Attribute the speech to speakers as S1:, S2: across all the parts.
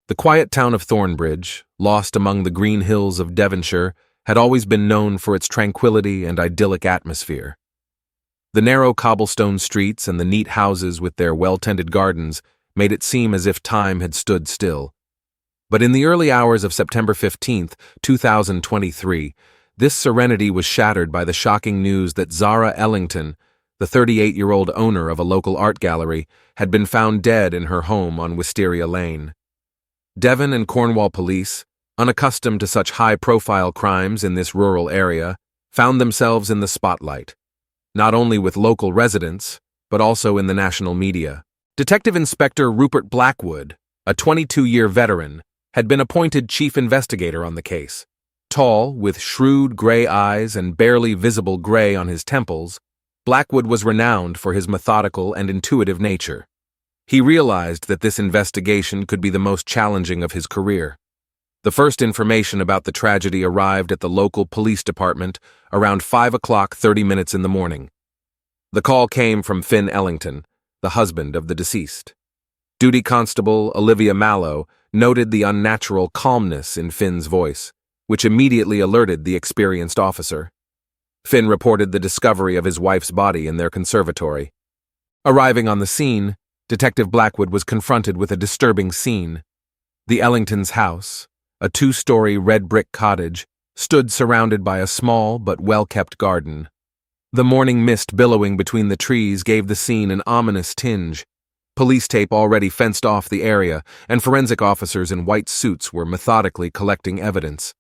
S1: The quiet town of Thornbridge, lost among the green hills of Devonshire, had always been known for its tranquility and idyllic atmosphere. The narrow cobblestone streets and the neat houses with their well-tended gardens made it seem as if time had stood still. But in the early hours of September 15, 2023, this serenity was shattered by the shocking news that Zara Ellington, the 38-year-old owner of a local art gallery, had been found dead in her home on Wisteria Lane. Devon and Cornwall police, unaccustomed to such high-profile crimes in this rural area, found themselves in the spotlight, not only with local residents, but also in the national media. Detective Inspector Rupert Blackwood, a 22-year veteran, had been appointed chief investigator on the case. Tall, with shrewd gray eyes and barely visible gray on his temples, Blackwood was renowned for his methodical and intuitive nature. He realized that this investigation could be the most challenging of his career. The first information about the tragedy arrived at the local police department around 5:30 in the morning. The call came from Finn Ellington, the husband of the deceased. Duty Constable Olivia Mallow noted the unnatural calmness in Finn's voice, which immediately alerted the experienced officer. Finn reported the discovery of his wife's body in their conservatory. Arriving on the scene, Detective Blackwood was confronted with a disturbing scene. The Ellingtons' house, a 2-story red brick cottage, stood surrounded by a small but well-kept garden. The morning mist billowing between the trees gave the scene an ominous tinge. Police tape already fenced off the area, and forensic officers in white suits were methodically collecting evidence.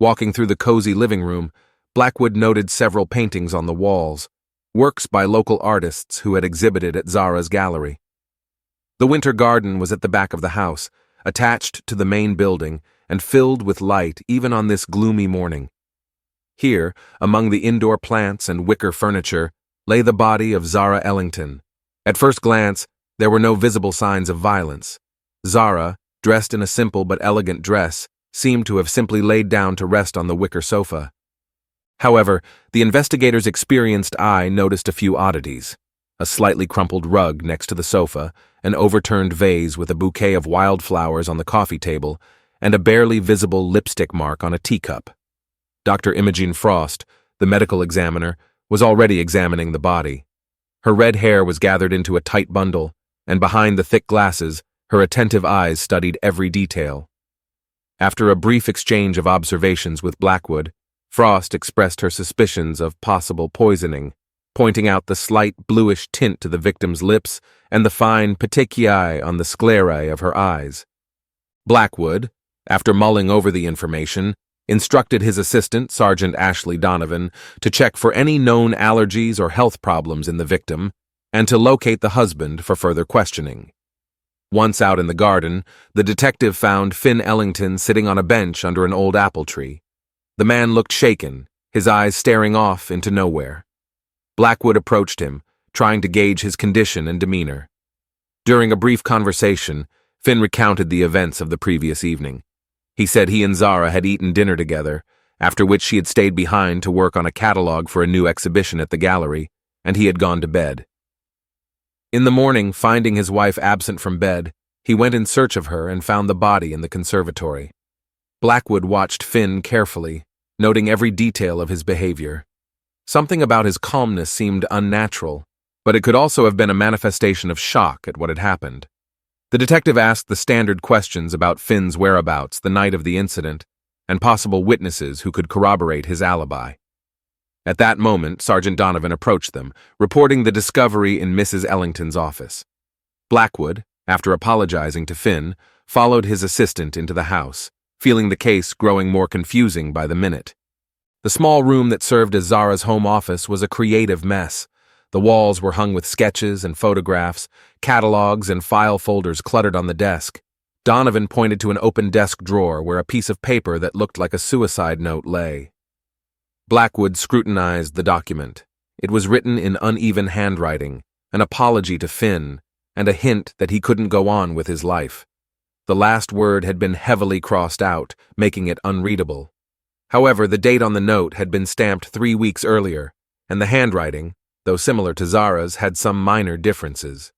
S1: Walking through the cozy living room, Blackwood noted several paintings on the walls, works by local artists who had exhibited at Zara's gallery. The winter garden was at the back of the house, attached to the main building and filled with light even on this gloomy morning. Here, among the indoor plants and wicker furniture, lay the body of Zara Ellington. At first glance, there were no visible signs of violence. Zara, dressed in a simple but elegant dress, seemed to have simply laid down to rest on the wicker sofa. However, the investigator's experienced eye noticed a few oddities: a slightly crumpled rug next to the sofa, an overturned vase with a bouquet of wildflowers on the coffee table, and a barely visible lipstick mark on a teacup. Dr. Imogen Frost, the medical examiner, was already examining the body. Her red hair was gathered into a tight bundle, and behind the thick glasses, her attentive eyes studied every detail. After a brief exchange of observations with Blackwood, Frost expressed her suspicions of possible poisoning, pointing out the slight bluish tint to the victim's lips and the fine petechiae on the sclerae of her eyes. Blackwood, after mulling over the information, instructed his assistant, Sergeant Ashley Donovan, to check for any known allergies or health problems in the victim and to locate the husband for further questioning. Once out in the garden, the detective found Finn Ellington sitting on a bench under an old apple tree. The man looked shaken, his eyes staring off into nowhere. Blackwood approached him, trying to gauge his condition and demeanor. During a brief conversation, Finn recounted the events of the previous evening. He said he and Zara had eaten dinner together, after which she had stayed behind to work on a catalog for a new exhibition at the gallery, and he had gone to bed. In the morning, finding his wife absent from bed, he went in search of her and found the body in the conservatory. Blackwood watched Finn carefully, noting every detail of his behavior. Something about his calmness seemed unnatural, but it could also have been a manifestation of shock at what had happened. The detective asked the standard questions about Finn's whereabouts the night of the incident and possible witnesses who could corroborate his alibi. At that moment, Sergeant Donovan approached them, reporting the discovery in Mrs. Ellington's office. Blackwood, after apologizing to Finn, followed his assistant into the house, feeling the case growing more confusing by the minute. The small room that served as Zara's home office was a creative mess. The walls were hung with sketches and photographs, catalogs and file folders cluttered on the desk. Donovan pointed to an open desk drawer where a piece of paper that looked like a suicide note lay. Blackwood scrutinized the document. It was written in uneven handwriting, an apology to Finn, and a hint that he couldn't go on with his life. The last word had been heavily crossed out, making it unreadable. However, the date on the note had been stamped 3 weeks earlier, and the handwriting, though similar to Zara's, had some minor differences.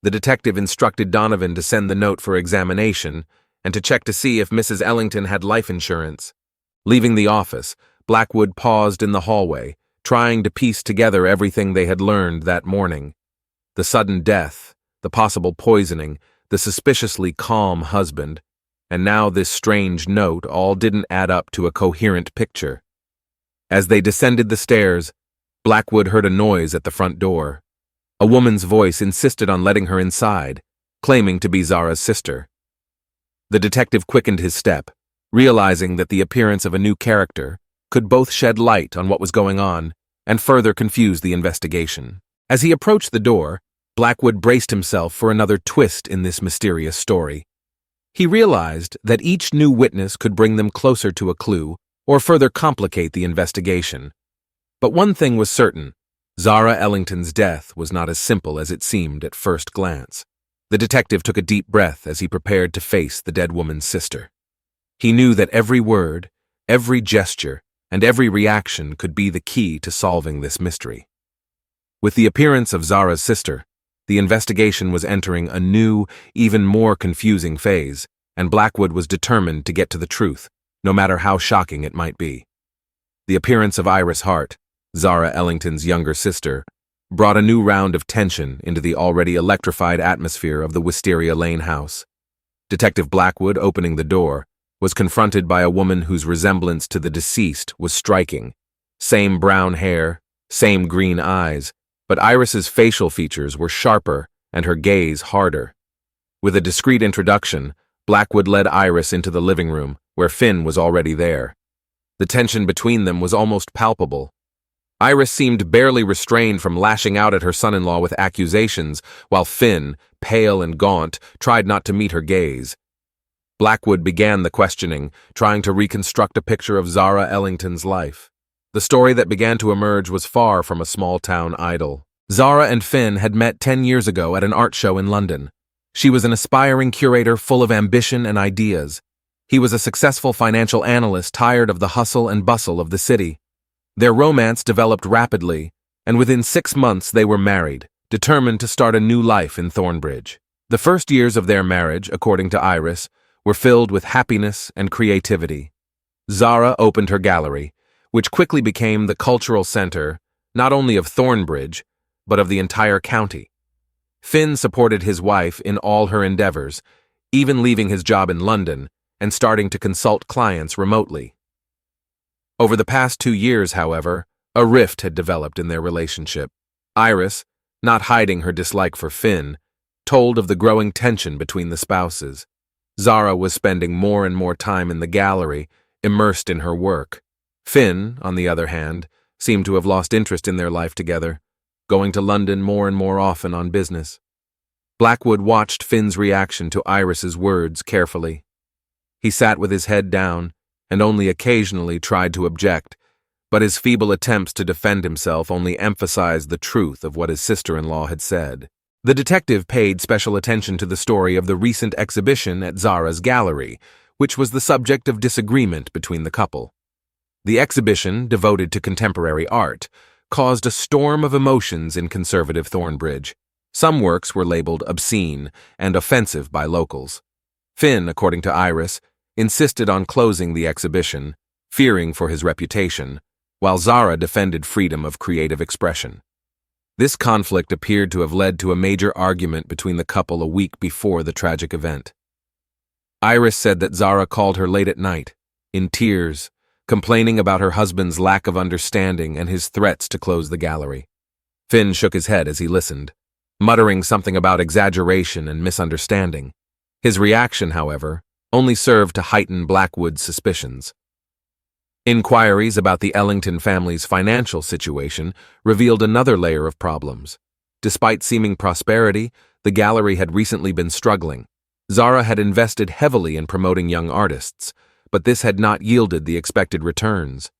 S1: The detective instructed Donovan to send the note for examination and to check to see if Mrs. Ellington had life insurance. Leaving the office, Blackwood paused in the hallway, trying to piece together everything they had learned that morning. The sudden death, the possible poisoning, the suspiciously calm husband, and now this strange note all didn't add up to a coherent picture. As they descended the stairs, Blackwood heard a noise at the front door. A woman's voice insisted on letting her inside, claiming to be Zara's sister. The detective quickened his step, realizing that the appearance of a new character could both shed light on what was going on and further confuse the investigation. As he approached the door, Blackwood braced himself for another twist in this mysterious story. He realized that each new witness could bring them closer to a clue or further complicate the investigation. But one thing was certain: Zara Ellington's death was not as simple as it seemed at first glance. The detective took a deep breath as he prepared to face the dead woman's sister. He knew that every word, every gesture, and every reaction could be the key to solving this mystery. With the appearance of Zara's sister, the investigation was entering a new, even more confusing phase, and Blackwood was determined to get to the truth, no matter how shocking it might be. The appearance of Iris Hart, Zara Ellington's younger sister, brought a new round of tension into the already electrified atmosphere of the Wisteria Lane house. Detective Blackwood, opening the door, was confronted by a woman whose resemblance to the deceased was striking. Same brown hair, same green eyes, but Iris's facial features were sharper and her gaze harder. With a discreet introduction, Blackwood led Iris into the living room, where Finn was already there. The tension between them was almost palpable. Iris seemed barely restrained from lashing out at her son-in-law with accusations, while Finn, pale and gaunt, tried not to meet her gaze. Blackwood began the questioning, trying to reconstruct a picture of Zara Ellington's life. The story that began to emerge was far from a small-town idyll. Zara and Finn had met 10 years ago at an art show in London. She was an aspiring curator full of ambition and ideas. He was a successful financial analyst tired of the hustle and bustle of the city. Their romance developed rapidly, and within 6 months they were married, determined to start a new life in Thornbridge. The first years of their marriage, according to Iris, were filled with happiness and creativity. Zara opened her gallery, which quickly became the cultural center not only of Thornbridge, but of the entire county. Finn supported his wife in all her endeavors, even leaving his job in London and starting to consult clients remotely. Over the past 2 years, however, a rift had developed in their relationship. Iris, not hiding her dislike for Finn, told of the growing tension between the spouses. Zara was spending more and more time in the gallery, immersed in her work. Finn, on the other hand, seemed to have lost interest in their life together, going to London more and more often on business. Blackwood watched Finn's reaction to Iris's words carefully. He sat with his head down and only occasionally tried to object, but his feeble attempts to defend himself only emphasized the truth of what his sister-in-law had said. The detective paid special attention to the story of the recent exhibition at Zara's gallery, which was the subject of disagreement between the couple. The exhibition, devoted to contemporary art, caused a storm of emotions in conservative Thornbridge. Some works were labeled obscene and offensive by locals. Finn, according to Iris, insisted on closing the exhibition, fearing for his reputation, while Zara defended freedom of creative expression. This conflict appeared to have led to a major argument between the couple a week before the tragic event. Iris said that Zara called her late at night, in tears, complaining about her husband's lack of understanding and his threats to close the gallery. Finn shook his head as he listened, muttering something about exaggeration and misunderstanding. His reaction, however, only served to heighten Blackwood's suspicions. Inquiries about the Ellington family's financial situation revealed another layer of problems. Despite seeming prosperity, the gallery had recently been struggling. Zara had invested heavily in promoting young artists, but this had not yielded the expected returns.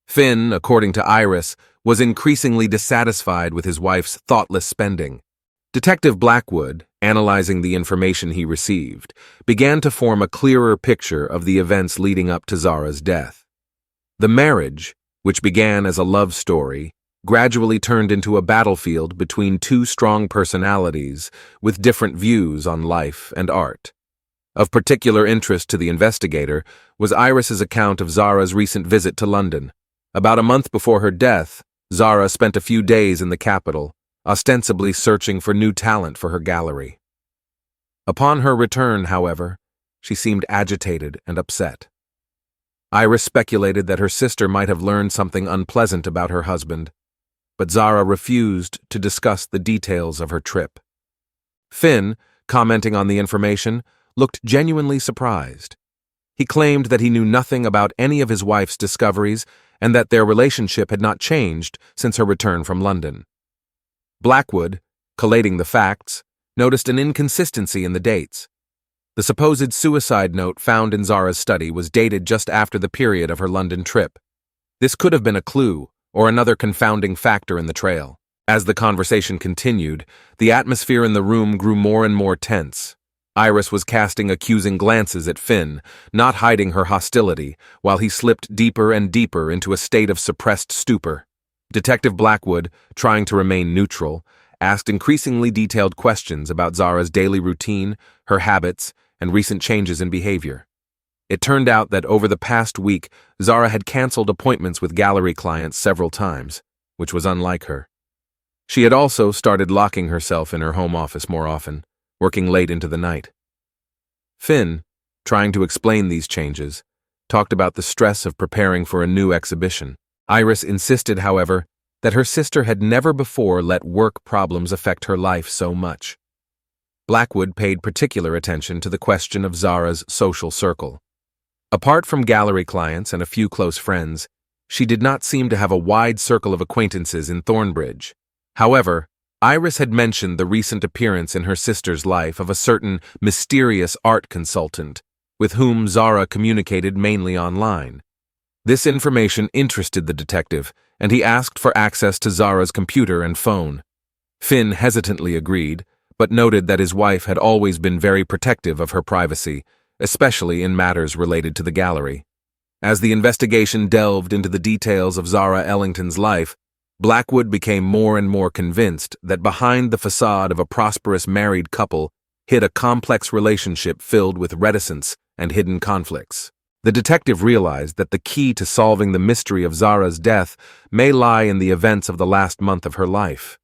S1: Finn, according to Iris, was increasingly dissatisfied with his wife's thoughtless spending. Detective Blackwood, analyzing the information he received, began to form a clearer picture of the events leading up to Zara's death. The marriage, which began as a love story, gradually turned into a battlefield between two strong personalities with different views on life and art. Of particular interest to the investigator was Iris's account of Zara's recent visit to London. About a month before her death, Zara spent a few days in the capital, ostensibly searching for new talent for her gallery. Upon her return, however, she seemed agitated and upset. Iris speculated that her sister might have learned something unpleasant about her husband, but Zara refused to discuss the details of her trip. Finn, commenting on the information, looked genuinely surprised. He claimed that he knew nothing about any of his wife's discoveries and that their relationship had not changed since her return from London. Blackwood, collating the facts, noticed an inconsistency in the dates. The supposed suicide note found in Zara's study was dated just after the period of her London trip. This could have been a clue or another confounding factor in the trail. As the conversation continued, the atmosphere in the room grew more and more tense. Iris was casting accusing glances at Finn, not hiding her hostility, while he slipped deeper and deeper into a state of suppressed stupor. Detective Blackwood, trying to remain neutral, asked increasingly detailed questions about Zara's daily routine, her habits, and recent changes in behavior. It turned out that over the past week, Zara had canceled appointments with gallery clients several times, which was unlike her. She had also started locking herself in her home office more often, working late into the night. Finn, trying to explain these changes, talked about the stress of preparing for a new exhibition. Iris insisted, however, that her sister had never before let work problems affect her life so much. Blackwood paid particular attention to the question of Zara's social circle. Apart from gallery clients and a few close friends, she did not seem to have a wide circle of acquaintances in Thornbridge. However, Iris had mentioned the recent appearance in her sister's life of a certain mysterious art consultant, with whom Zara communicated mainly online. This information interested the detective, and he asked for access to Zara's computer and phone. Finn hesitantly agreed, but noted that his wife had always been very protective of her privacy, especially in matters related to the gallery. As the investigation delved into the details of Zara Ellington's life, Blackwood became more and more convinced that behind the facade of a prosperous married couple hid a complex relationship filled with reticence and hidden conflicts. The detective realized that the key to solving the mystery of Zara's death may lie in the events of the last month of her life.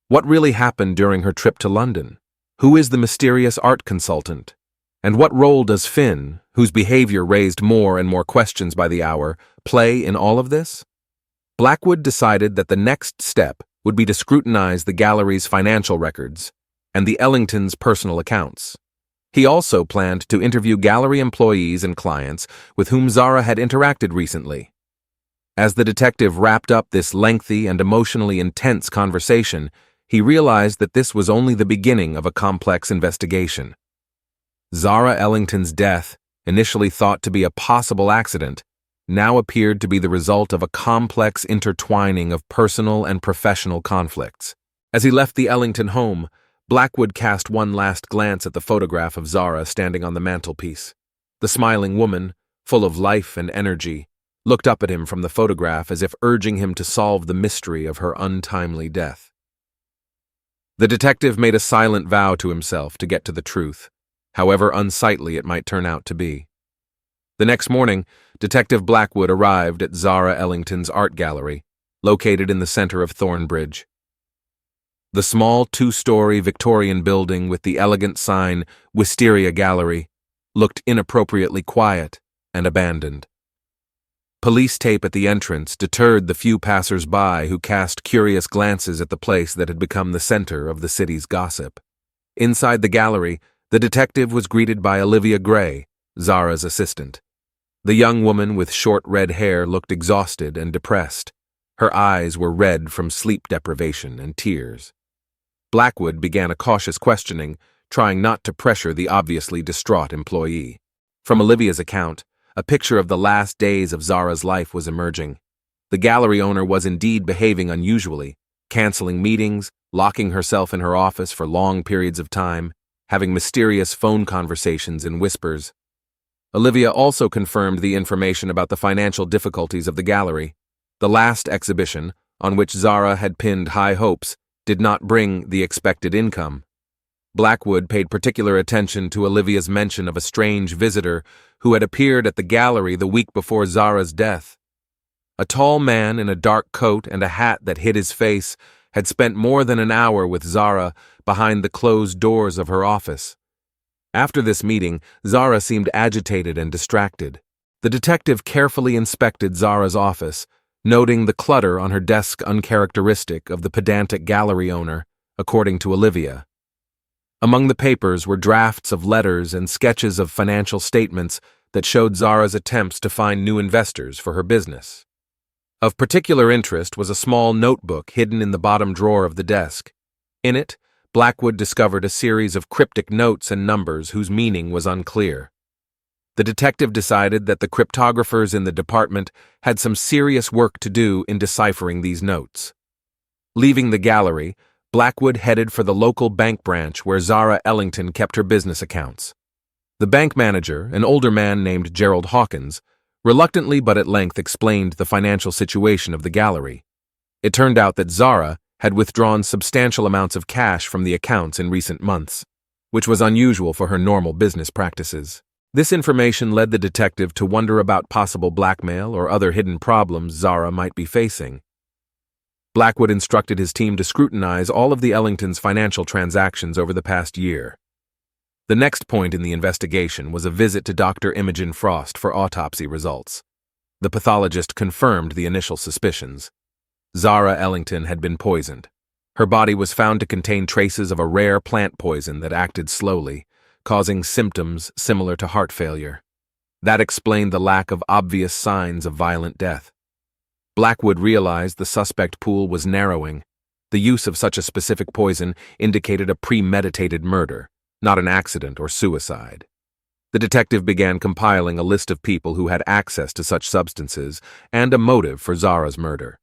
S1: What really happened during her trip to London? Who is the mysterious art consultant? And what role does Finn, whose behavior raised more and more questions by the hour, play in all of this? Blackwood decided that the next step would be to scrutinize the gallery's financial records and the Ellingtons' personal accounts. He also planned to interview gallery employees and clients with whom Zara had interacted recently. As the detective wrapped up this lengthy and emotionally intense conversation, he realized that this was only the beginning of a complex investigation. Zara Ellington's death, initially thought to be a possible accident, now appeared to be the result of a complex intertwining of personal and professional conflicts. As he left the Ellington home, Blackwood cast one last glance at the photograph of Zara standing on the mantelpiece. The smiling woman, full of life and energy, looked up at him from the photograph as if urging him to solve the mystery of her untimely death. The detective made a silent vow to himself to get to the truth, however unsightly it might turn out to be. The next morning, Detective Blackwood arrived at Zara Ellington's art gallery, located in the center of Thornbridge. The small two-story Victorian building with the elegant sign Wisteria Gallery looked inappropriately quiet and abandoned. Police tape at the entrance deterred the few passers-by who cast curious glances at the place that had become the center of the city's gossip. Inside the gallery, the detective was greeted by Olivia Gray, Zara's assistant. The young woman with short red hair looked exhausted and depressed. Her eyes were red from sleep deprivation and tears. Blackwood began a cautious questioning, trying not to pressure the obviously distraught employee. From Olivia's account, a picture of the last days of Zara's life was emerging. The gallery owner was indeed behaving unusually, canceling meetings, locking herself in her office for long periods of time, having mysterious phone conversations in whispers. Olivia also confirmed the information about the financial difficulties of the gallery. The last exhibition, on which Zara had pinned high hopes, did not bring the expected income. Blackwood paid particular attention to Olivia's mention of a strange visitor who had appeared at the gallery the week before Zara's death. A tall man in a dark coat and a hat that hid his face had spent more than an hour with Zara behind the closed doors of her office. After this meeting, Zara seemed agitated and distracted. The detective carefully inspected Zara's office, noting the clutter on her desk uncharacteristic of the pedantic gallery owner, according to Olivia. Among the papers were drafts of letters and sketches of financial statements that showed Zara's attempts to find new investors for her business. Of particular interest was a small notebook hidden in the bottom drawer of the desk. In it, Blackwood discovered a series of cryptic notes and numbers whose meaning was unclear. The detective decided that the cryptographers in the department had some serious work to do in deciphering these notes. Leaving the gallery, Blackwood headed for the local bank branch where Zara Ellington kept her business accounts. The bank manager, an older man named Gerald Hawkins, reluctantly but at length explained the financial situation of the gallery. It turned out that Zara had withdrawn substantial amounts of cash from the accounts in recent months, which was unusual for her normal business practices. This information led the detective to wonder about possible blackmail or other hidden problems Zara might be facing. Blackwood instructed his team to scrutinize all of the Ellingtons' financial transactions over the past year. The next point in the investigation was a visit to Dr. Imogen Frost for autopsy results. The pathologist confirmed the initial suspicions. Zara Ellington had been poisoned. Her body was found to contain traces of a rare plant poison that acted slowly, causing symptoms similar to heart failure. That explained the lack of obvious signs of violent death. Blackwood realized the suspect pool was narrowing. The use of such a specific poison indicated a premeditated murder, not an accident or suicide. The detective began compiling a list of people who had access to such substances and a motive for Zara's murder.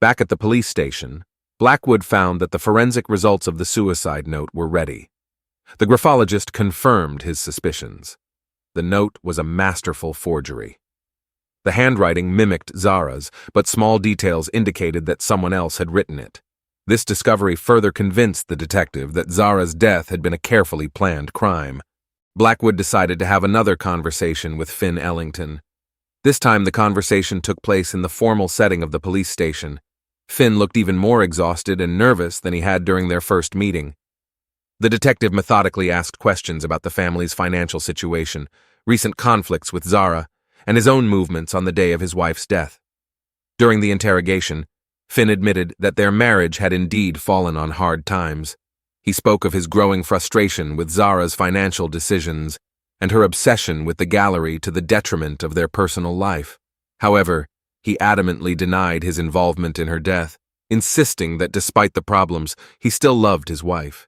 S1: Back at the police station, Blackwood found that the forensic results of the suicide note were ready. The graphologist confirmed his suspicions. The note was a masterful forgery. The handwriting mimicked Zara's, but small details indicated that someone else had written it. This discovery further convinced the detective that Zara's death had been a carefully planned crime. Blackwood decided to have another conversation with Finn Ellington. This time the conversation took place in the formal setting of the police station. Finn looked even more exhausted and nervous than he had during their first meeting. The detective methodically asked questions about the family's financial situation, recent conflicts with Zara, and his own movements on the day of his wife's death. During the interrogation, Finn admitted that their marriage had indeed fallen on hard times. He spoke of his growing frustration with Zara's financial decisions and her obsession with the gallery to the detriment of their personal life. However, he adamantly denied his involvement in her death, insisting that despite the problems, he still loved his wife.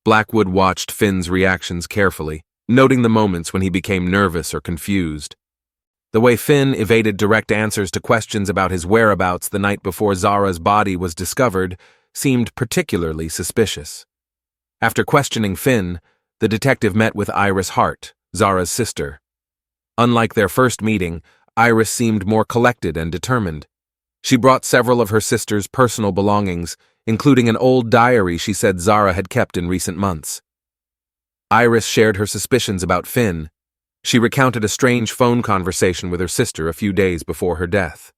S1: Blackwood watched Finn's reactions carefully, noting the moments when he became nervous or confused. The way Finn evaded direct answers to questions about his whereabouts the night before Zara's body was discovered seemed particularly suspicious. After questioning Finn, the detective met with Iris Hart, Zara's sister. Unlike their first meeting, Iris seemed more collected and determined. She brought several of her sister's personal belongings, including an old diary she said Zara had kept in recent months. Iris shared her suspicions about Finn. She recounted a strange phone conversation with her sister a few days before her death.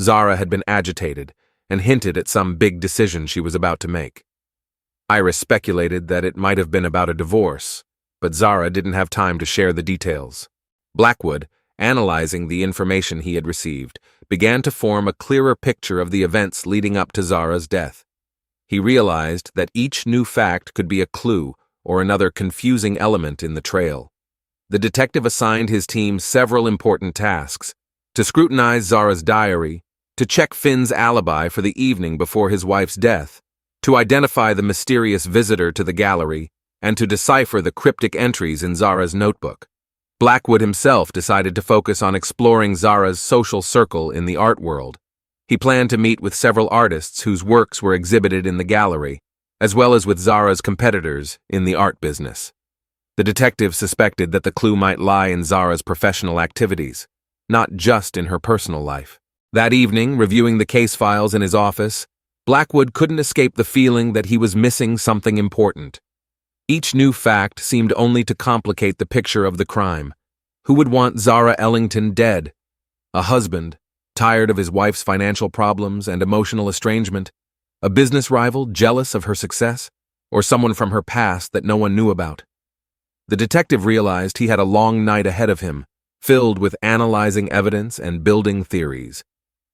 S1: Zara had been agitated and hinted at some big decision she was about to make. Iris speculated that it might have been about a divorce, but Zara didn't have time to share the details. Blackwood, analyzing the information he had received, began to form a clearer picture of the events leading up to Zara's death. He realized that each new fact could be a clue or another confusing element in the trail. The detective assigned his team several important tasks: to scrutinize Zara's diary, to check Finn's alibi for the evening before his wife's death, to identify the mysterious visitor to the gallery, and to decipher the cryptic entries in Zara's notebook. Blackwood himself decided to focus on exploring Zara's social circle in the art world. He planned to meet with several artists whose works were exhibited in the gallery, as well as with Zara's competitors in the art business. The detective suspected that the clue might lie in Zara's professional activities, not just in her personal life. That evening, reviewing the case files in his office, Blackwood couldn't escape the feeling that he was missing something important. Each new fact seemed only to complicate the picture of the crime. Who would want Zara Ellington dead? A husband, tired of his wife's financial problems and emotional estrangement? A business rival, jealous of her success? Or someone from her past that no one knew about? The detective realized he had a long night ahead of him, filled with analyzing evidence and building theories.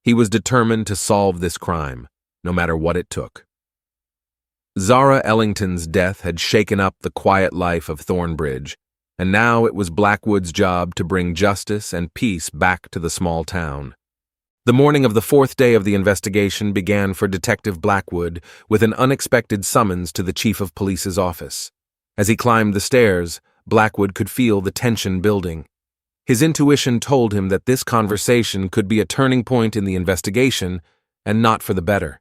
S1: He was determined to solve this crime, no matter what it took. Zara Ellington's death had shaken up the quiet life of Thornbridge, and now it was Blackwood's job to bring justice and peace back to the small town. The morning of the fourth day of the investigation began for Detective Blackwood with an unexpected summons to the Chief of Police's office. As he climbed the stairs, Blackwood could feel the tension building. His intuition told him that this conversation could be a turning point in the investigation, and not for the better.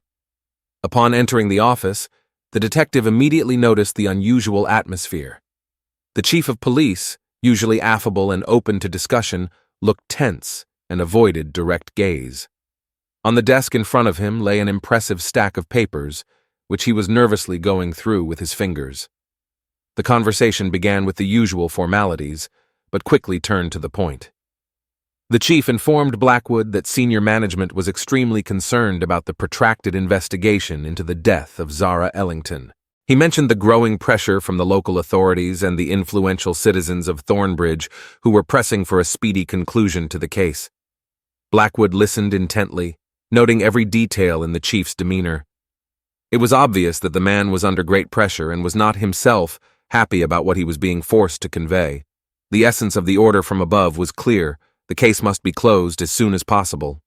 S1: Upon entering the office, the detective immediately noticed the unusual atmosphere. The Chief of Police, usually affable and open to discussion, looked tense and avoided direct gaze. On the desk in front of him lay an impressive stack of papers, which he was nervously going through with his fingers. The conversation began with the usual formalities, but quickly turned to the point. The chief informed Blackwood that senior management was extremely concerned about the protracted investigation into the death of Zara Ellington. He mentioned the growing pressure from the local authorities and the influential citizens of Thornbridge who were pressing for a speedy conclusion to the case. Blackwood listened intently, noting every detail in the chief's demeanor. It was obvious that the man was under great pressure and was not himself happy about what he was being forced to convey. The essence of the order from above was clear. The case must be closed as soon as possible.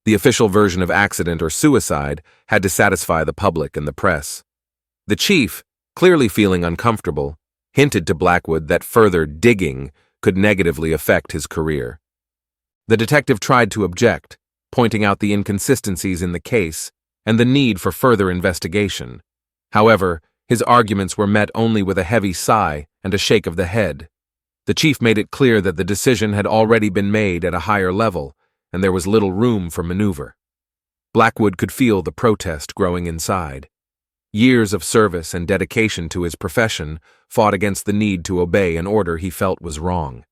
S1: The official version of accident or suicide had to satisfy the public and the press. The chief, clearly feeling uncomfortable, hinted to Blackwood that further digging could negatively affect his career. The detective tried to object, pointing out the inconsistencies in the case and the need for further investigation. However, his arguments were met only with a heavy sigh and a shake of the head. The chief made it clear that the decision had already been made at a higher level, and there was little room for maneuver. Blackwood could feel the protest growing inside. Years of service and dedication to his profession fought against the need to obey an order he felt was wrong.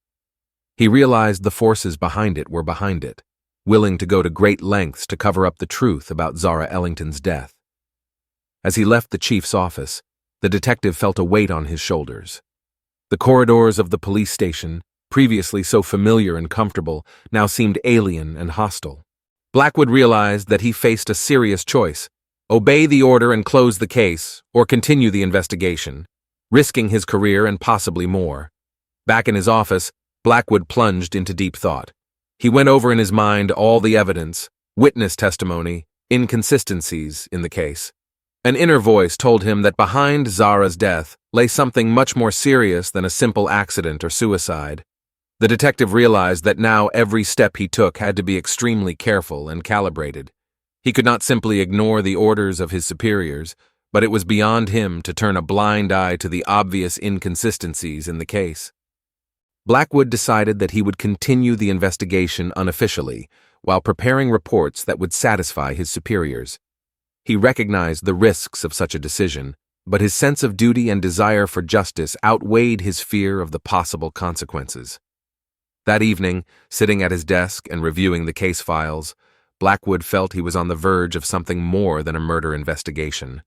S1: He realized the forces behind it were behind it, willing to go to great lengths to cover up the truth about Zara Ellington's death. As he left the chief's office, the detective felt a weight on his shoulders. The corridors of the police station, previously so familiar and comfortable, now seemed alien and hostile. Blackwood realized that he faced a serious choice: obey the order and close the case, or continue the investigation, risking his career and possibly more. Back in his office, Blackwood plunged into deep thought. He went over in his mind all the evidence, witness testimony, inconsistencies in the case. An inner voice told him that behind Zara's death lay something much more serious than a simple accident or suicide. The detective realized that now every step he took had to be extremely careful and calibrated. He could not simply ignore the orders of his superiors, but it was beyond him to turn a blind eye to the obvious inconsistencies in the case. Blackwood decided that he would continue the investigation unofficially, while preparing reports that would satisfy his superiors. He recognized the risks of such a decision, but his sense of duty and desire for justice outweighed his fear of the possible consequences. That evening, sitting at his desk and reviewing the case files, Blackwood felt he was on the verge of something more than a murder investigation.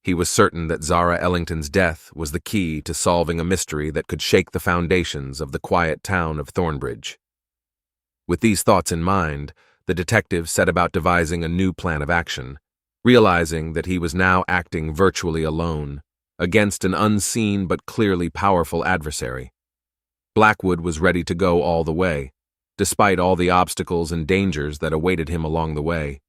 S1: He was certain that Zara Ellington's death was the key to solving a mystery that could shake the foundations of the quiet town of Thornbridge. With these thoughts in mind, the detective set about devising a new plan of action, realizing that he was now acting virtually alone, against an unseen but clearly powerful adversary. Blackwood was ready to go all the way, despite all the obstacles and dangers that awaited him along the way.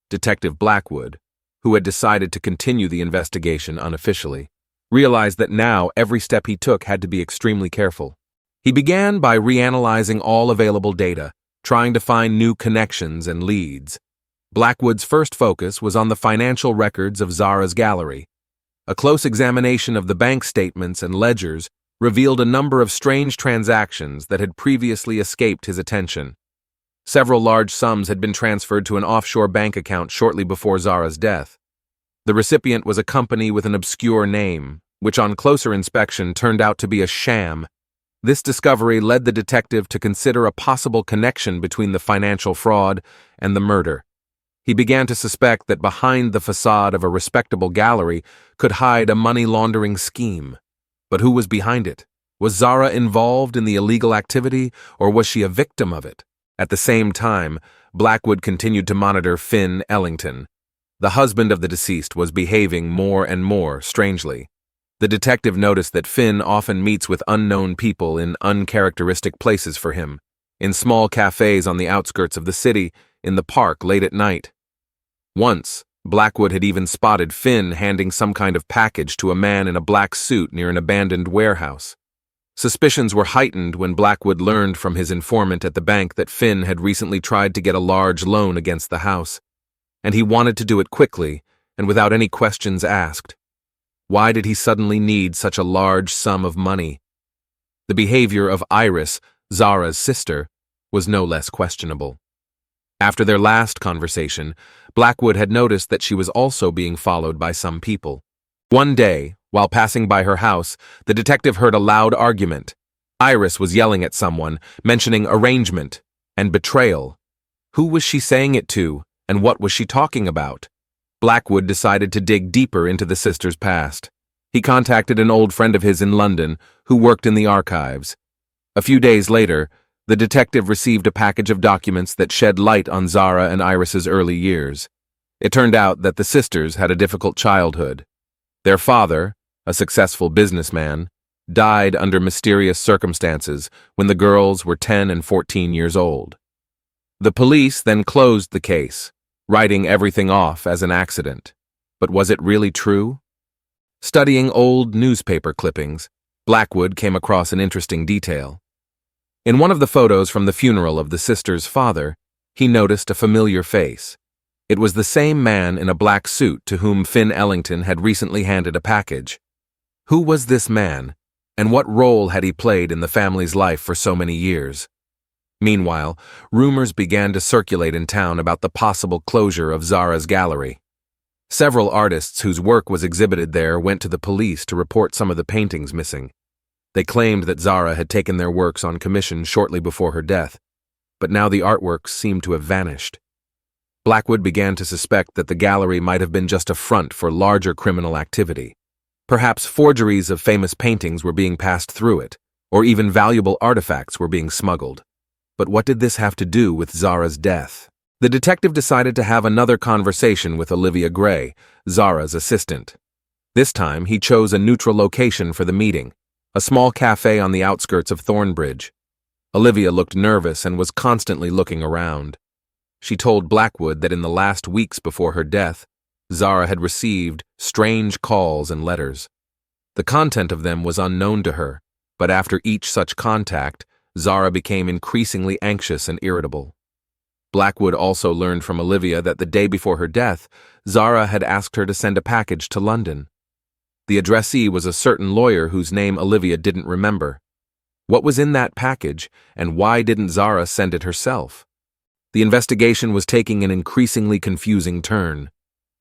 S1: Detective Blackwood, who had decided to continue the investigation unofficially, realized that now every step he took had to be extremely careful. He began by reanalyzing all available data, trying to find new connections and leads. Blackwood's first focus was on the financial records of Zara's gallery. A close examination of the bank statements and ledgers revealed a number of strange transactions that had previously escaped his attention. Several large sums had been transferred to an offshore bank account shortly before Zara's death. The recipient was a company with an obscure name, which on closer inspection turned out to be a sham. This discovery led the detective to consider a possible connection between the financial fraud and the murder. He began to suspect that behind the facade of a respectable gallery could hide a money laundering scheme. But who was behind it? Was Zara involved in the illegal activity, or was she a victim of it? At the same time, Blackwood continued to monitor Finn Ellington. The husband of the deceased was behaving more and more strangely. The detective noticed that Finn often meets with unknown people in uncharacteristic places for him, in small cafes on the outskirts of the city, in the park late at night. Once, Blackwood had even spotted Finn handing some kind of package to a man in a black suit near an abandoned warehouse. Suspicions were heightened when Blackwood learned from his informant at the bank that Finn had recently tried to get a large loan against the house, and he wanted to do it quickly and without any questions asked. Why did he suddenly need such a large sum of money? The behavior of Iris, Zara's sister, was no less questionable. After their last conversation, Blackwood had noticed that she was also being followed by some people. One day, while passing by her house, the detective heard a loud argument. Iris was yelling at someone, mentioning arrangement and betrayal. Who was she saying it to, and what was she talking about? Blackwood decided to dig deeper into the sisters' past. He contacted an old friend of his in London who worked in the archives. A few days later, the detective received a package of documents that shed light on Zara and Iris's early years. It turned out that the sisters had a difficult childhood. Their father, a successful businessman, died under mysterious circumstances when the girls were 10 and 14 years old. The police then closed the case, writing everything off as an accident. But was it really true? Studying old newspaper clippings, Blackwood came across an interesting detail. In one of the photos from the funeral of the sisters' father, he noticed a familiar face. It was the same man in a black suit to whom Finn Ellington had recently handed a package. Who was this man, and what role had he played in the family's life for so many years? Meanwhile, rumors began to circulate in town about the possible closure of Zara's gallery. Several artists whose work was exhibited there went to the police to report some of the paintings missing. They claimed that Zara had taken their works on commission shortly before her death, but now the artworks seemed to have vanished. Blackwood began to suspect that the gallery might have been just a front for larger criminal activity. Perhaps forgeries of famous paintings were being passed through it, or even valuable artifacts were being smuggled. But what did this have to do with Zara's death? The detective decided to have another conversation with Olivia Gray, Zara's assistant. This time, he chose a neutral location for the meeting, a small cafe on the outskirts of Thornbridge. Olivia looked nervous and was constantly looking around. She told Blackwood that in the last weeks before her death, Zara had received strange calls and letters. The content of them was unknown to her, but after each such contact, Zara became increasingly anxious and irritable. Blackwood also learned from Olivia that the day before her death, Zara had asked her to send a package to London. The addressee was a certain lawyer whose name Olivia didn't remember. What was in that package, and why didn't Zara send it herself? The investigation was taking an increasingly confusing turn.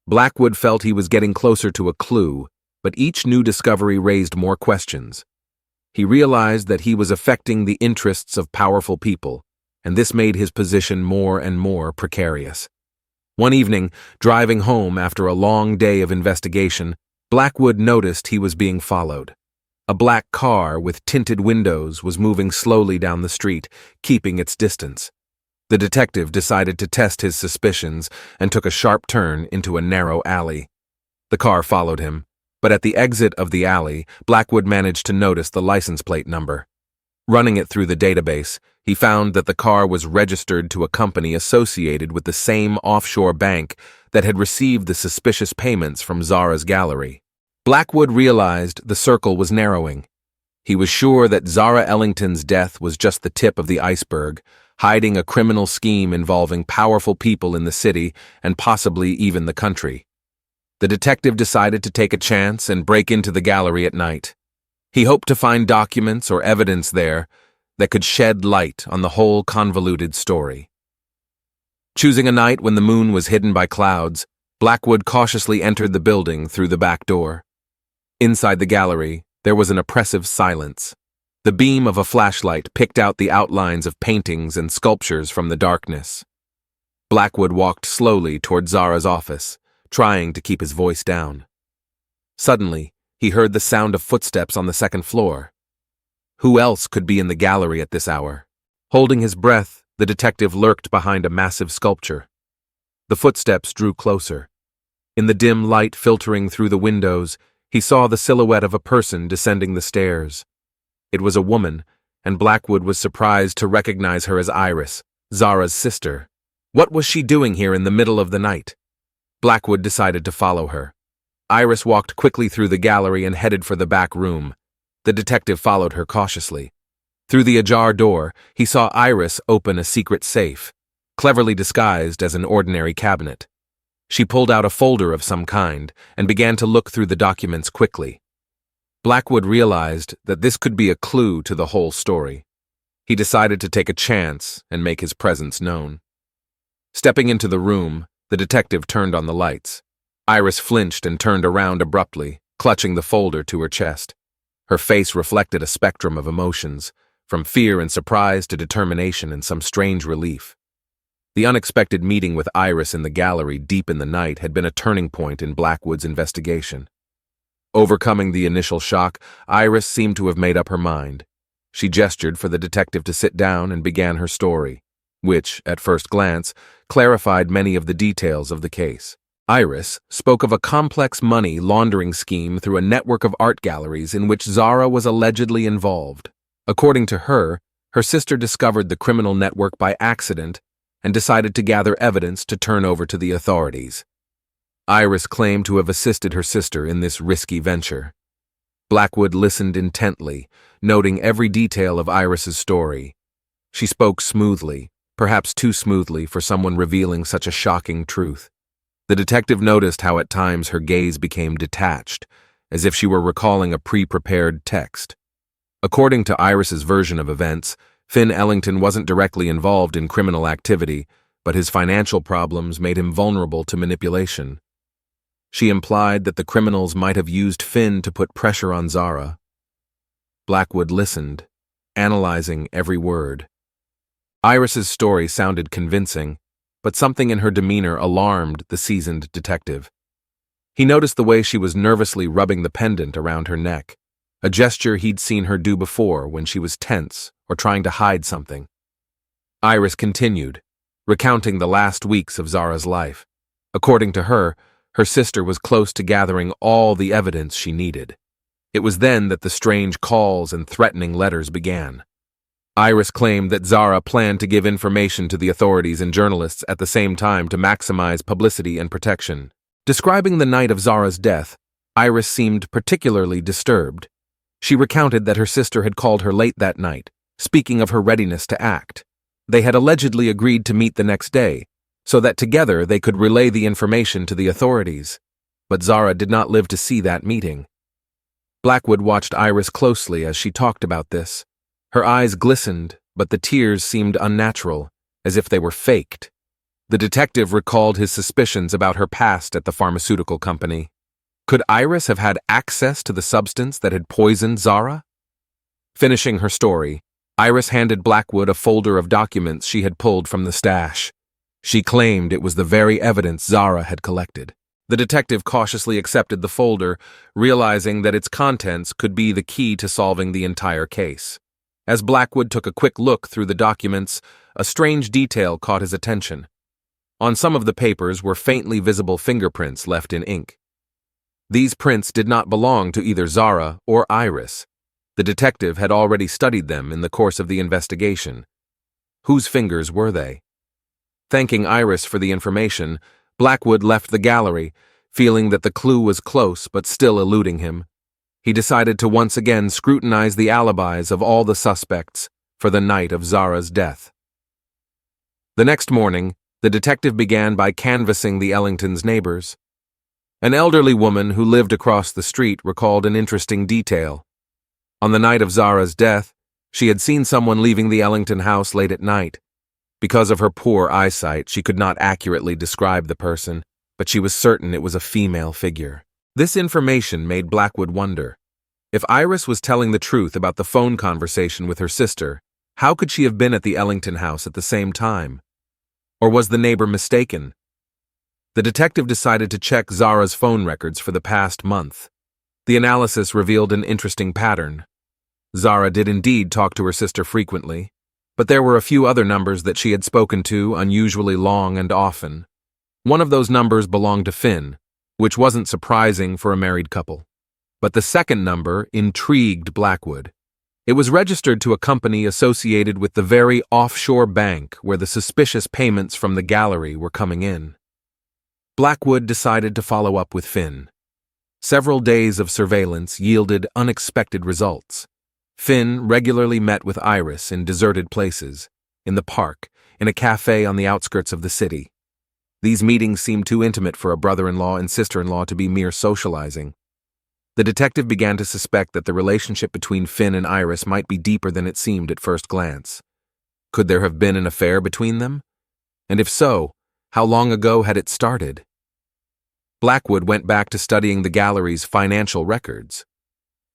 S1: Blackwood felt he was getting closer to a clue, but each new discovery raised more questions. He realized that he was affecting the interests of powerful people, and this made his position more and more precarious. One evening, driving home after a long day of investigation, Blackwood noticed he was being followed. A black car with tinted windows was moving slowly down the street, keeping its distance. The detective decided to test his suspicions and took a sharp turn into a narrow alley. The car followed him, but at the exit of the alley, Blackwood managed to notice the license plate number. Running it through the database, he found that the car was registered to a company associated with the same offshore bank that had received the suspicious payments from Zara's gallery. Blackwood realized the circle was narrowing. He was sure that Zara Ellington's death was just the tip of the iceberg, hiding a criminal scheme involving powerful people in the city and possibly even the country. The detective decided to take a chance and break into the gallery at night. He hoped to find documents or evidence there that could shed light on the whole convoluted story. Choosing a night when the moon was hidden by clouds, Blackwood cautiously entered the building through the back door. Inside the gallery, there was an oppressive silence. The beam of a flashlight picked out the outlines of paintings and sculptures from the darkness. Blackwood walked slowly toward Zara's office, trying to keep his voice down. Suddenly, he heard the sound of footsteps on the second floor. Who else could be in the gallery at this hour? Holding his breath, the detective lurked behind a massive sculpture. The footsteps drew closer. In the dim light filtering through the windows, he saw the silhouette of a person descending the stairs. It was a woman, and Blackwood was surprised to recognize her as Iris, Zara's sister. What was she doing here in the middle of the night? Blackwood decided to follow her. Iris walked quickly through the gallery and headed for the back room. The detective followed her cautiously. Through the ajar door, he saw Iris open a secret safe, cleverly disguised as an ordinary cabinet. She pulled out a folder of some kind and began to look through the documents quickly. Blackwood realized that this could be a clue to the whole story. He decided to take a chance and make his presence known. Stepping into the room, the detective turned on the lights. Iris flinched and turned around abruptly, clutching the folder to her chest. Her face reflected a spectrum of emotions, from fear and surprise to determination and some strange relief. The unexpected meeting with Iris in the gallery deep in the night had been a turning point in Blackwood's investigation. Overcoming the initial shock, Iris seemed to have made up her mind. She gestured for the detective to sit down and began her story, which, at first glance, clarified many of the details of the case. Iris spoke of a complex money laundering scheme through a network of art galleries in which Zara was allegedly involved. According to her, her sister discovered the criminal network by accident and decided to gather evidence to turn over to the authorities. Iris claimed to have assisted her sister in this risky venture. Blackwood listened intently, noting every detail of Iris's story. She spoke smoothly, perhaps too smoothly for someone revealing such a shocking truth. The detective noticed how at times her gaze became detached, as if she were recalling a pre-prepared text. According to Iris's version of events, Finn Ellington wasn't directly involved in criminal activity, but his financial problems made him vulnerable to manipulation. She implied that the criminals might have used Finn to put pressure on Zara. Blackwood listened, analyzing every word. Iris's story sounded convincing, but something in her demeanor alarmed the seasoned detective. He noticed the way she was nervously rubbing the pendant around her neck, a gesture he'd seen her do before when she was tense or trying to hide something. Iris continued, recounting the last weeks of Zara's life. According to her, her sister was close to gathering all the evidence she needed. It was then that the strange calls and threatening letters began. Iris claimed that Zara planned to give information to the authorities and journalists at the same time to maximize publicity and protection. Describing the night of Zara's death, Iris seemed particularly disturbed. She recounted that her sister had called her late that night, speaking of her readiness to act. They had allegedly agreed to meet the next day, so that together they could relay the information to the authorities. But Zara did not live to see that meeting. Blackwood watched Iris closely as she talked about this. Her eyes glistened, but the tears seemed unnatural, as if they were faked. The detective recalled his suspicions about her past at the pharmaceutical company. Could Iris have had access to the substance that had poisoned Zara? Finishing her story, Iris handed Blackwood a folder of documents she had pulled from the stash. She claimed it was the very evidence Zara had collected. The detective cautiously accepted the folder, realizing that its contents could be the key to solving the entire case. As Blackwood took a quick look through the documents, a strange detail caught his attention. On some of the papers were faintly visible fingerprints left in ink. These prints did not belong to either Zara or Iris. The detective had already studied them in the course of the investigation. Whose fingers were they? Thanking Iris for the information, Blackwood left the gallery, feeling that the clue was close but still eluding him. He decided to once again scrutinize the alibis of all the suspects for the night of Zara's death. The next morning, the detective began by canvassing the Ellingtons' neighbors. An elderly woman who lived across the street recalled an interesting detail. On the night of Zara's death, she had seen someone leaving the Ellington house late at night. Because of her poor eyesight, she could not accurately describe the person, but she was certain it was a female figure. This information made Blackwood wonder. If Iris was telling the truth about the phone conversation with her sister, how could she have been at the Ellington house at the same time? Or was the neighbor mistaken? The detective decided to check Zara's phone records for the past month. The analysis revealed an interesting pattern. Zara did indeed talk to her sister frequently, but there were a few other numbers that she had spoken to unusually long and often. One of those numbers belonged to Finn, which wasn't surprising for a married couple. But the second number intrigued Blackwood. It was registered to a company associated with the very offshore bank where the suspicious payments from the gallery were coming in. Blackwood decided to follow up with Finn. Several days of surveillance yielded unexpected results. Finn regularly met with Iris in deserted places, in the park, in a cafe on the outskirts of the city. These meetings seemed too intimate for a brother-in-law and sister-in-law to be mere socializing. The detective began to suspect that the relationship between Finn and Iris might be deeper than it seemed at first glance. Could there have been an affair between them? And if so, how long ago had it started? Blackwood went back to studying the gallery's financial records.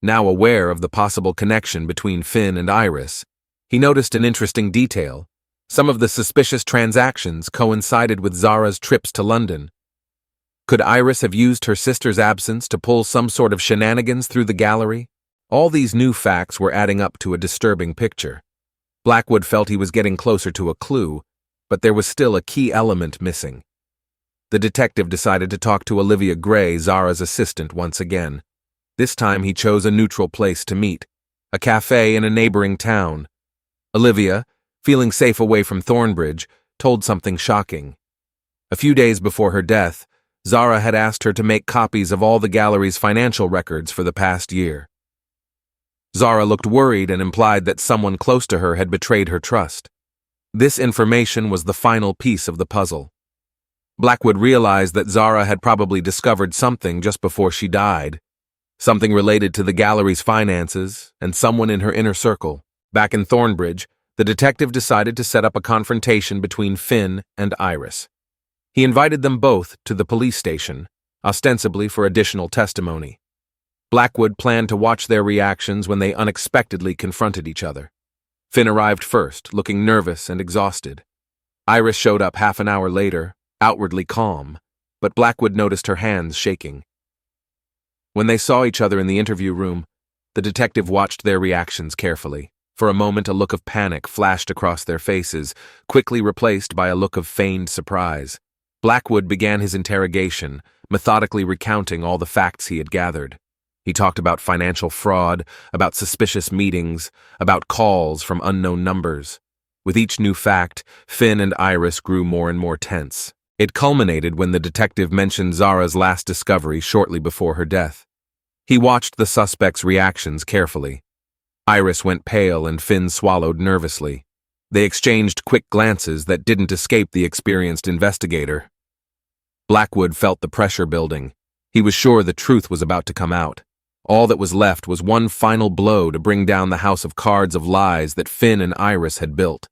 S1: Now aware of the possible connection between Finn and Iris, he noticed an interesting detail. Some of the suspicious transactions coincided with Zara's trips to London. Could Iris have used her sister's absence to pull some sort of shenanigans through the gallery? All these new facts were adding up to a disturbing picture. Blackwood felt he was getting closer to a clue, but there was still a key element missing. The detective decided to talk to Olivia Gray, Zara's assistant, once again. This time he chose a neutral place to meet, a cafe in a neighboring town. Olivia, feeling safe away from Thornbridge, told something shocking. A few days before her death, Zara had asked her to make copies of all the gallery's financial records for the past year. Zara looked worried and implied that someone close to her had betrayed her trust. This information was the final piece of the puzzle. Blackwood realized that Zara had probably discovered something just before she died. Something related to the gallery's finances and someone in her inner circle. Back in Thornbridge, the detective decided to set up a confrontation between Finn and Iris. He invited them both to the police station, ostensibly for additional testimony. Blackwood planned to watch their reactions when they unexpectedly confronted each other. Finn arrived first, looking nervous and exhausted. Iris showed up half an hour later, outwardly calm, but Blackwood noticed her hands shaking. When they saw each other in the interview room, the detective watched their reactions carefully. For a moment, a look of panic flashed across their faces, quickly replaced by a look of feigned surprise. Blackwood began his interrogation, methodically recounting all the facts he had gathered. He talked about financial fraud, about suspicious meetings, about calls from unknown numbers. With each new fact, Finn and Iris grew more and more tense. It culminated when the detective mentioned Zara's last discovery shortly before her death. He watched the suspect's reactions carefully. Iris went pale and Finn swallowed nervously. They exchanged quick glances that didn't escape the experienced investigator. Blackwood felt the pressure building. He was sure the truth was about to come out. All that was left was one final blow to bring down the house of cards of lies that Finn and Iris had built.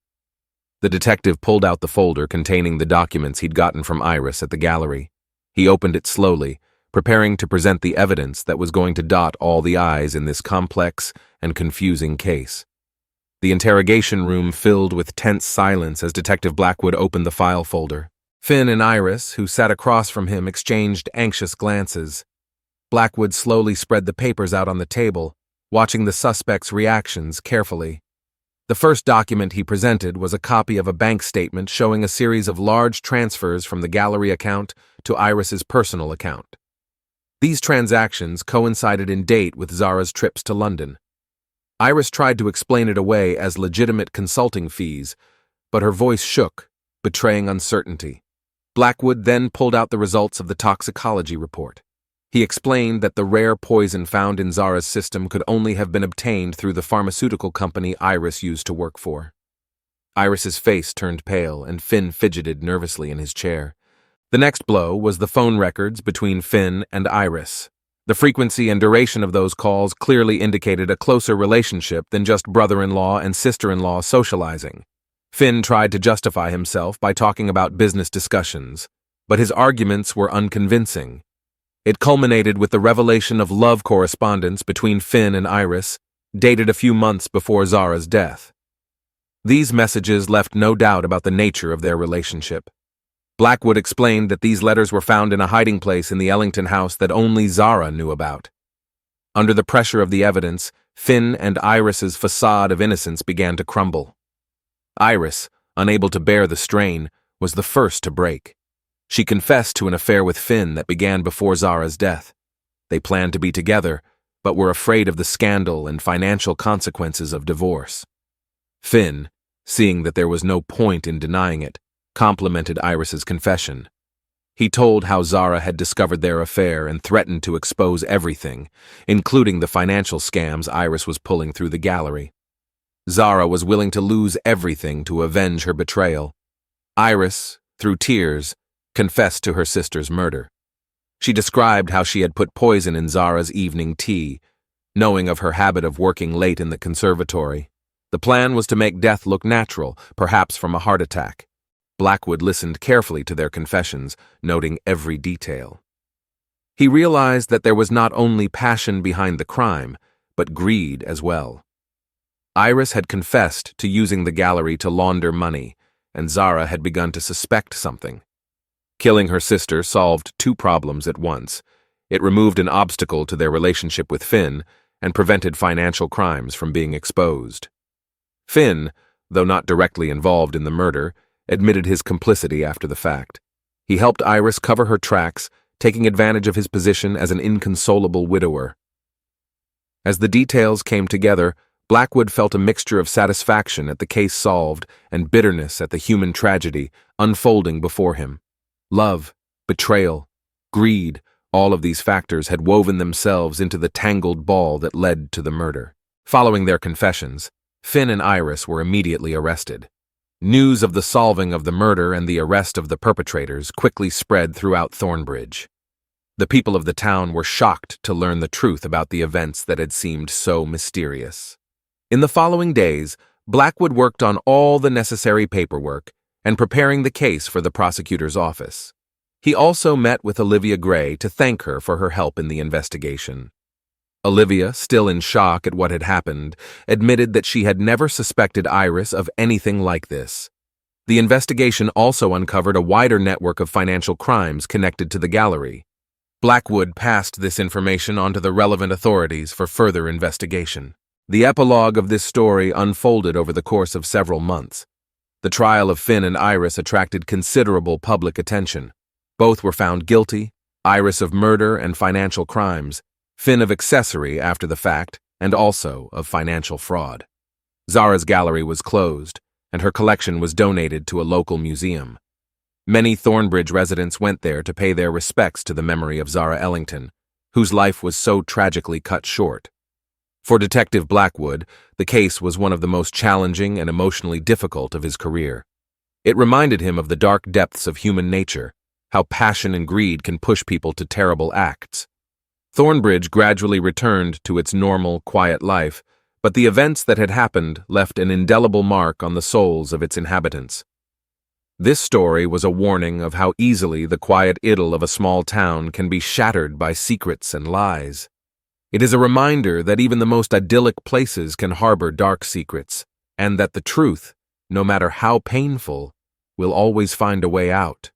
S1: The detective pulled out the folder containing the documents he'd gotten from Iris at the gallery. He opened it slowly, preparing to present the evidence that was going to dot all the I's in this complex and confusing case. The interrogation room filled with tense silence as Detective Blackwood opened the file folder. Finn and Iris, who sat across from him, exchanged anxious glances. Blackwood slowly spread the papers out on the table, watching the suspect's reactions carefully. The first document he presented was a copy of a bank statement showing a series of large transfers from the gallery account to Iris's personal account. These transactions coincided in date with Zara's trips to London. Iris tried to explain it away as legitimate consulting fees, but her voice shook, betraying uncertainty. Blackwood then pulled out the results of the toxicology report. He explained that the rare poison found in Zara's system could only have been obtained through the pharmaceutical company Iris used to work for. Iris's face turned pale, and Finn fidgeted nervously in his chair. The next blow was the phone records between Finn and Iris. The frequency and duration of those calls clearly indicated a closer relationship than just brother-in-law and sister-in-law socializing. Finn tried to justify himself by talking about business discussions, but his arguments were unconvincing. It culminated with the revelation of love correspondence between Finn and Iris, dated a few months before Zara's death. These messages left no doubt about the nature of their relationship. Blackwood explained that these letters were found in a hiding place in the Ellington house that only Zara knew about. Under the pressure of the evidence, Finn and Iris's facade of innocence began to crumble. Iris, unable to bear the strain, was the first to break. She confessed to an affair with Finn that began before Zara's death. They planned to be together, but were afraid of the scandal and financial consequences of divorce. Finn, seeing that there was no point in denying it, complimented Iris's confession. He told how Zara had discovered their affair and threatened to expose everything, including the financial scams Iris was pulling through the gallery. Zara was willing to lose everything to avenge her betrayal. Iris, through tears, confessed to her sister's murder. She described how she had put poison in Zara's evening tea, knowing of her habit of working late in the conservatory. The plan was to make death look natural, perhaps from a heart attack. Blackwood listened carefully to their confessions, noting every detail. He realized that there was not only passion behind the crime, but greed as well. Iris had confessed to using the gallery to launder money, and Zara had begun to suspect something. Killing her sister solved two problems at once. It removed an obstacle to their relationship with Finn and prevented financial crimes from being exposed. Finn, though not directly involved in the murder, admitted his complicity after the fact. He helped Iris cover her tracks, taking advantage of his position as an inconsolable widower. As the details came together, Blackwood felt a mixture of satisfaction at the case solved and bitterness at the human tragedy unfolding before him. Love, betrayal, greed, all of these factors had woven themselves into the tangled ball that led to the murder. Following their confessions, Finn and Iris were immediately arrested. News of the solving of the murder and the arrest of the perpetrators quickly spread throughout Thornbridge. The people of the town were shocked to learn the truth about the events that had seemed so mysterious. In the following days, Blackwood worked on all the necessary paperwork and preparing the case for the prosecutor's office. He also met with Olivia Gray to thank her for her help in the investigation. Olivia, still in shock at what had happened, admitted that she had never suspected Iris of anything like this. The investigation also uncovered a wider network of financial crimes connected to the gallery. Blackwood passed this information on to the relevant authorities for further investigation. The epilogue of this story unfolded over the course of several months. The trial of Finn and Iris attracted considerable public attention. Both were found guilty, Iris of murder and financial crimes, Finn of accessory after the fact, and also of financial fraud. Zara's gallery was closed, and her collection was donated to a local museum. Many Thornbridge residents went there to pay their respects to the memory of Zara Ellington, whose life was so tragically cut short. For Detective Blackwood, the case was one of the most challenging and emotionally difficult of his career. It reminded him of the dark depths of human nature, how passion and greed can push people to terrible acts. Thornbridge gradually returned to its normal, quiet life, but the events that had happened left an indelible mark on the souls of its inhabitants. This story was a warning of how easily the quiet idyll of a small town can be shattered by secrets and lies. It is a reminder that even the most idyllic places can harbor dark secrets, and that the truth, no matter how painful, will always find a way out.